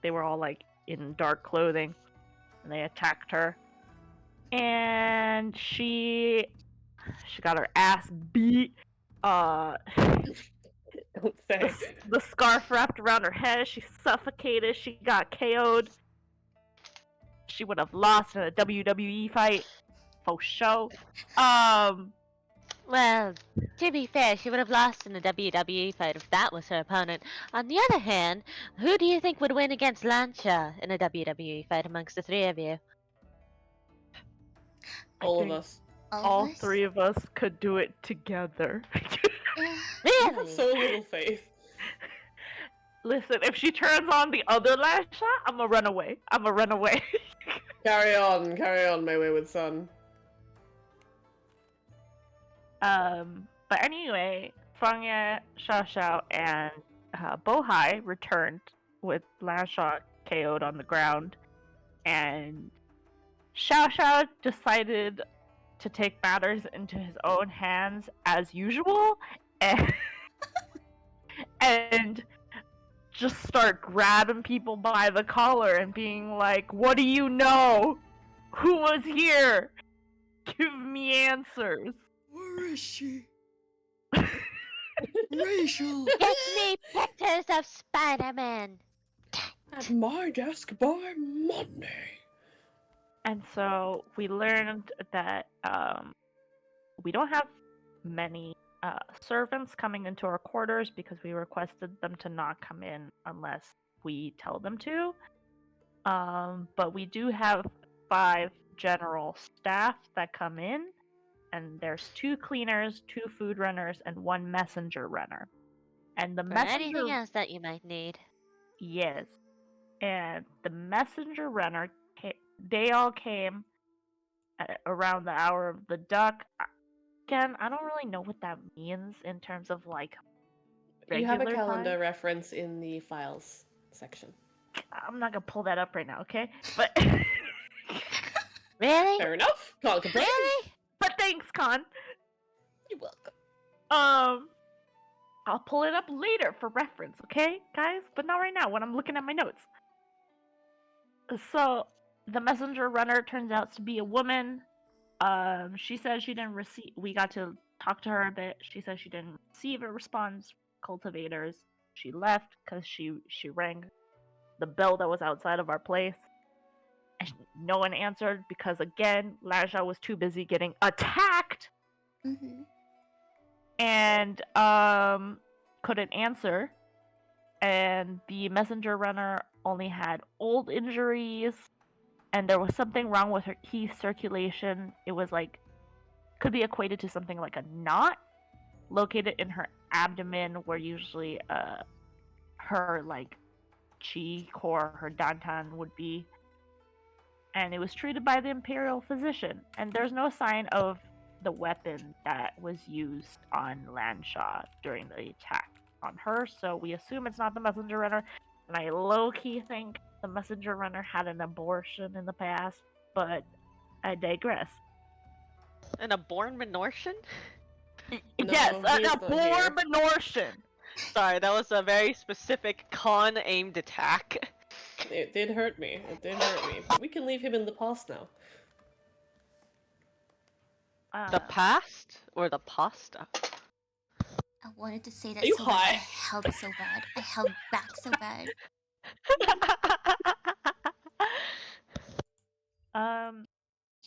they were all like in dark clothing, and they attacked her. And she got her ass beat. Don't say. The scarf wrapped around her head. She suffocated. She got KO'd. She would have lost in a WWE fight for sure. Well, to be fair, she would have lost in a WWE fight if that was her opponent. On the other hand, who do you think would win against Lancia in a WWE fight amongst the three of you? All of us. All three of us could do it together. You have Really? so little faith. Listen, if she turns on the other Lasha, I'ma run away. Carry on, my wayward son. But anyway, Fangya, Xiaoxiao, and Bohai returned with Lasha KO'd on the ground, and Xiaoxiao decided to take matters into his own hands as usual, and just start grabbing people by the collar and being like, "What do you know? Who was here? Give me answers." Where is she? Rachel! Get me pictures of Spider-Man! At my desk by Monday. And so we learned that we don't have many servants coming into our quarters because we requested them to not come in unless we tell them to. But we do have 5 general staff that come in, and there's 2 cleaners, 2 food runners, and 1 messenger runner. And the Or messenger, anything else that you might need. yes, and the messenger runner, they all came around the hour of the duck. Again, I don't really know what that means in terms of like You have a regular calendar time. reference in the files section. I'm not gonna pull that up right now, okay? But Really? Fair enough. Can't complain. Really? but thanks, Con. You're welcome. I'll pull it up later for reference, okay, guys? But not right now when I'm looking at my notes. So the messenger runner turns out to be a woman. She said she didn't receive. We got to talk to her a bit. She said she didn't receive a response. Cultivators. She left because she rang the bell that was outside of our place, and no one answered because again, Laja was too busy getting attacked and couldn't answer. And the messenger runner only had old injuries, and there was something wrong with her key circulation. It was like, could be equated to something like a knot located in her abdomen, where usually her like chi core, her dantan would be. And it was treated by the imperial physician, and there's no sign of the weapon that was used on Lanshaw during the attack on her, so we assume it's not the messenger runner. And I low-key think the messenger runner had an abortion in the past, but I digress. An aborn Menortian? Yes, No, an he's not here. abortion Menortian. Sorry, that was a very specific con-aimed attack. It did hurt me. But we can leave him in the past now. The past? Or the pasta? I wanted to say that Are you so high? bad. I held so bad. I held back so bad.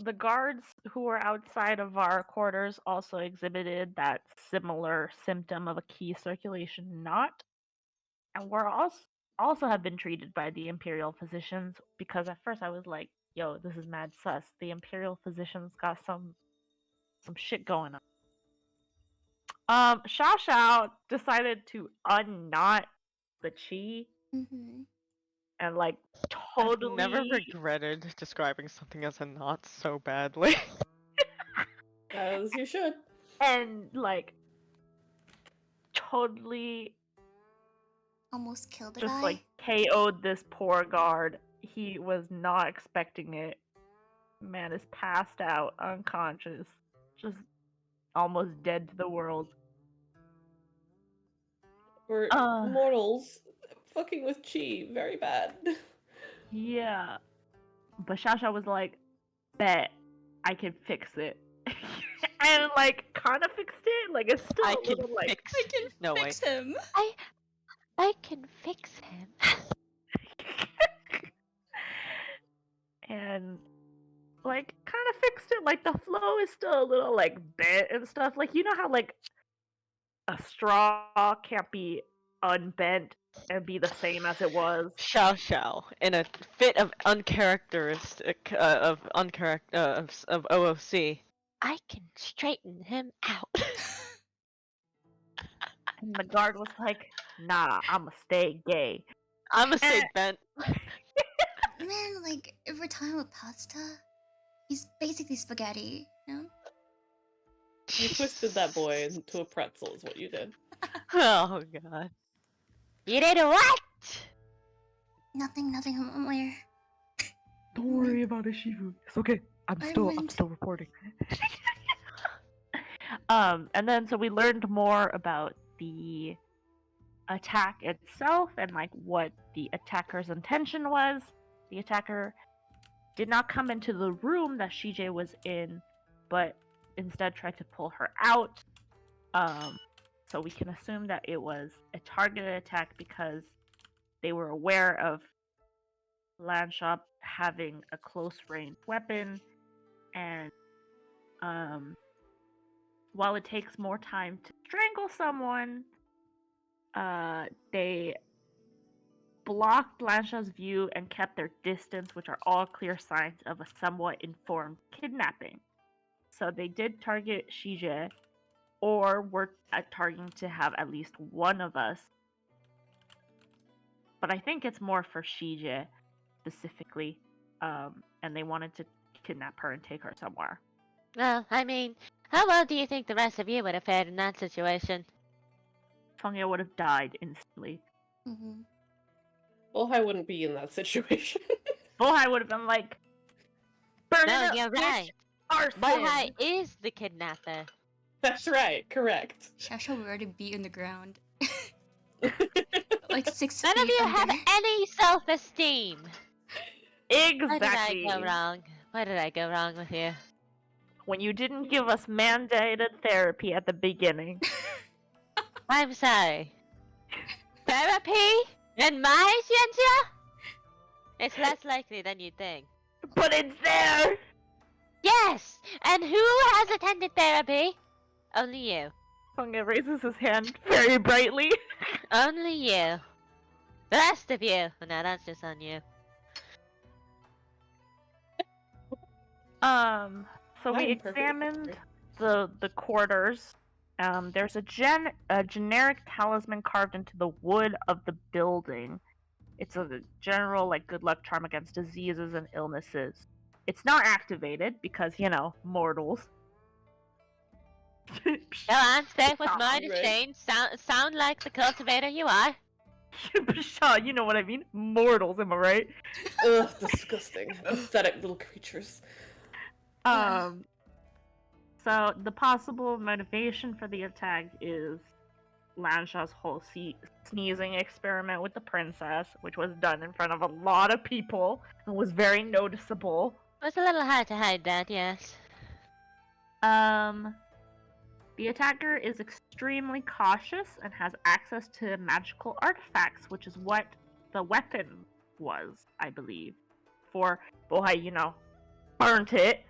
The guards who were outside of our quarters also exhibited that similar symptom of a key circulation knot, and were also have been treated by the imperial physicians, because at first I was like, yo, this is mad sus. The imperial physicians got some shit going on. Xiao decided to unknot the chi and like totally I've never regretted describing something as a knot so badly. As you should. and like totally Almost killed the just guy. like KO'd this poor guard. He was not expecting it. Man is passed out, unconscious, just almost dead to the world. We're mortals. fucking with Chi very bad. Yeah. But Shasha was like, bet I can fix it. And like kinda fixed it. Like it's still I a can little like fix. I can No way. fix him. I can fix him. and like kind of fixed it. Like the flow is still a little like bent and stuff. Like you know how like a straw can't be unbent and be the same as it was. Xiao Xiao, in a fit of uncharacteristic of OOC. I can straighten him out. And the guard was like, "Nah, I'ma stay gay." I'm a stay bent. Man, like, if we're talking about pasta, he's basically spaghetti, you know? You twisted that boy into a pretzel, is what you did. Oh god. You did what? Nothing, I'm aware. Don't worry about it, Shifu. It's okay. I'm I still went- reporting. And then so we learned more about the attack itself and like what the attacker's intention was. The attacker did not come into the room that Shijie was in, but instead tried to pull her out. So we can assume that it was a targeted attack because they were aware of Landshop having a close range weapon, and while it takes more time to strangle someone, they blocked Landshaw's view and kept their distance, which are all clear signs of a somewhat informed kidnapping. So they did target Shijie, or were targeting to have at least one of us. But I think it's more for Shijie specifically, and they wanted to kidnap her and take her somewhere. Well, I mean, how well do you think the rest of you would have fared in that situation? Fengya would have died instantly. Mm-hmm. Well, I wouldn't be in that situation. Bohai would have been like, burn No, it up, you're bitch! right. Arson! Bohai is the kidnapper. That's right, correct. Shasha would already be in the ground. Like 6 None feet of you have under. any self-esteem. Exactly. Where did I go wrong? Where did I go wrong with you? When you didn't give us mandated therapy at the beginning. I'm sorry. Therapy? In my ciencia? It's less likely than you'd think. But it's there! Yes! And who has attended therapy? Only you. Fengya raises his hand very brightly. Only you. The rest of you. Well, no, that's just on you. So we I'm perfectly examined happy. the quarters. There's a generic talisman carved into the wood of the building. It's a general like good luck charm against diseases and illnesses. It's not activated because, you know, mortals. Go on, stay with Stop, mine right? exchange. Sound like the cultivator you are. Pshaw, you know what I mean? Mortals, am I right? Ugh, disgusting. Pathetic little creatures. So the possible motivation for the attack is Landshaw's whole sneezing experiment with the princess, which was done in front of a lot of people and was very noticeable. It was a little hard to hide that, yes. The attacker is extremely cautious and has access to magical artifacts, which is what the weapon was, I believe. For Bohai, you know, burnt it.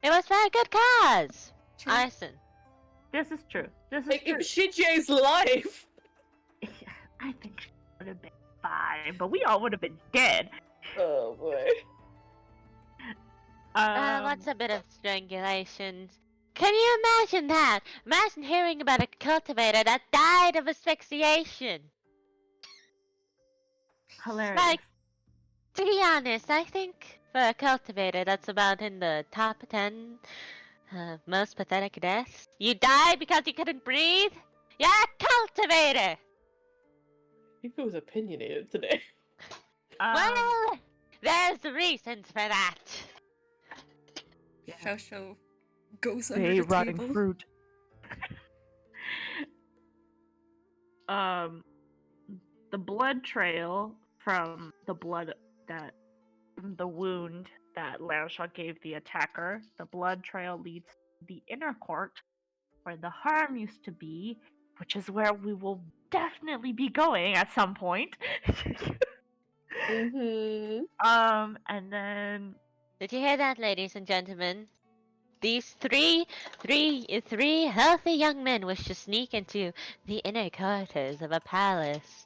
It was for a good cause. True. Arson. This is true. This is Like, true. it was Shijie's life! I think she would have been fine, but we all would have been dead. Oh boy. What's a bit of strangulation? Can you imagine that? Imagine hearing about a cultivator that died of asphyxiation. Hilarious. Like, to be honest, I think for a cultivator that's about in the top 10 most pathetic deaths. You died because you couldn't breathe? You're a cultivator! He was opinionated today. Well, there's reasons for that. Shosho goes under Hey, the rotting table. fruit. the blood trail from the wound that Landshot gave the attacker, the blood trail leads to the inner court where the harm used to be, which is where we will definitely be going at some point. Mm-hmm. And then Did you hear that, ladies and gentlemen? These three healthy young men wish to sneak into the inner quarters of a palace.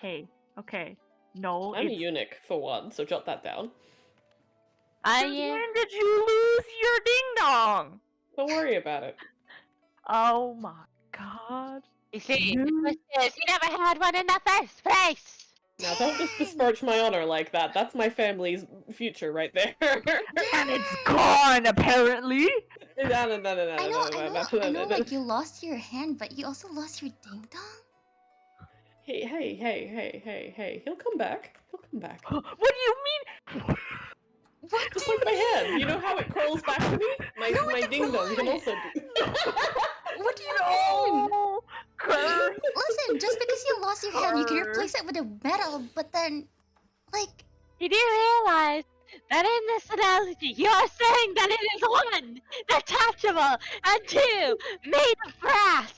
hey, okay, no, I'm a it's eunuch for one, so jot that down. Are since you? when did you lose your ding dong? Don't worry about it. Oh my god. You see, You- the twist is you never had one in the first place. Now, don't just besmirch my honor like that. That's my family's future right there. And it's gone, apparently. I know, like you lost your hand, but you also lost your ding dong. Hey. He'll come back. He'll come back. What do you mean? What Just do you like my mean? hand. You know how it crawls back to me? My ding dong can also do. What do you mean? Oh, curse. Listen, just because you lost your hand, you can Curse. replace it with a metal, but then, like, You do realize that in this analogy, you're saying that it is one, detachable, and two, made of brass.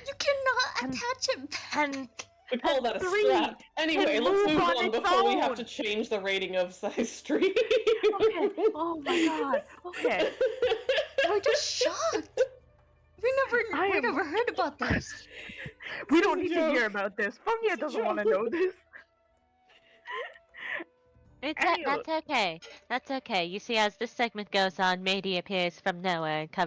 you cannot And- attach it back. And We call that a Three strap. Anyway, can let's move move on on its before we have own. to change the rating of size stream. okay. Oh my god. Okay. We're just shocked. We I am- never heard about this. We This don't is a need to hear joke. about this. Fungia It's a doesn't want to joke. know this. It's Anyway. that's okay. That's okay. You see, as this segment goes on, Mady appears from nowhere and covers